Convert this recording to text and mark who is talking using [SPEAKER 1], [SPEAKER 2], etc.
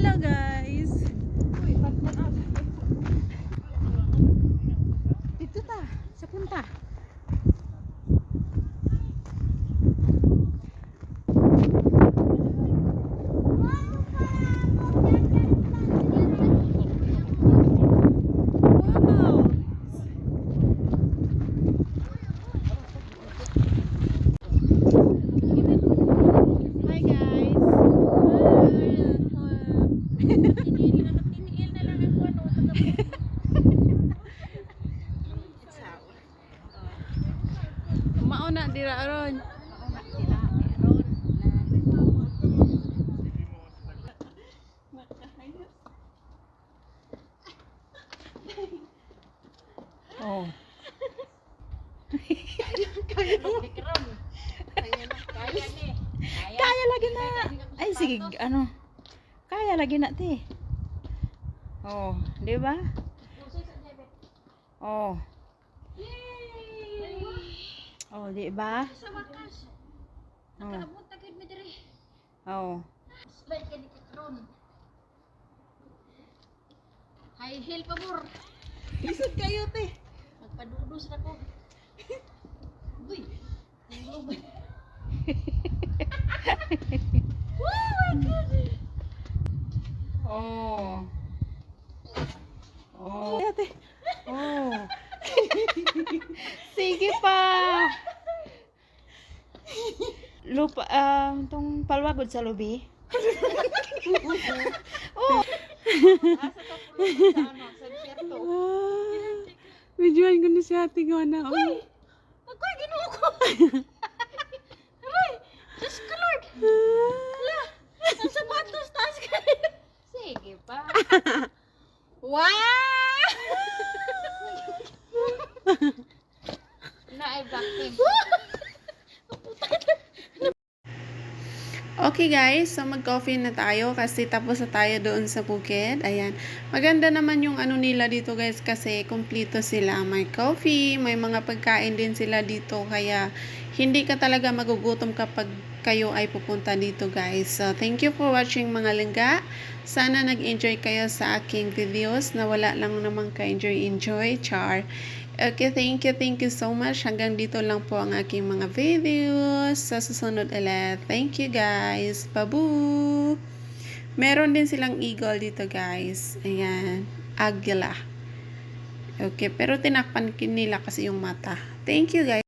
[SPEAKER 1] Hello guys. Dito ta, sa punta. Wow. Hi guys. Mauna dira aron. Oh. Kaya lagi na. Ay sige, ano? Kaya lagi na te. Oh, di ba? Oh. Oh, di ba?
[SPEAKER 2] Sa wakas.
[SPEAKER 1] Oh.
[SPEAKER 2] Nakaabot na gid mi diri.
[SPEAKER 1] Oh.
[SPEAKER 2] Slide ka dito ron. High heel pa bur.
[SPEAKER 1] Lisod kayo te.
[SPEAKER 2] Magpadudos na ko. Uy.
[SPEAKER 1] Oh. Oh. Ate. Oh. Sige pa. Lupa, tong palwagod sa lubi. Oh. Videoan ko na si ate ko na.
[SPEAKER 2] Uy! Agoy, ginuo ko! Aray! Diyos ko, Lord! Hala! Ang sapatos, taas kayo! Sige pa! Wow! Na-i-vacuum.
[SPEAKER 1] Okay guys, so mag-coffee na tayo kasi tapos na tayo doon sa bukid. Ayan. Maganda naman yung ano nila dito guys kasi kumpleto sila. May coffee, may mga pagkain din sila dito kaya hindi ka talaga magugutom kapag kayo ay pupunta dito guys. So thank you for watching mga lingga. Sana nag-enjoy kayo sa aking videos na wala lang naman ka-enjoy, char. Okay, thank you so much. Hanggang dito lang po ang aking mga videos. Sa susunod ulit. Thank you guys. Babu! Meron din silang eagle dito guys. Ayan. Agila. Okay, pero tinakpan nila kasi yung mata. Thank you guys.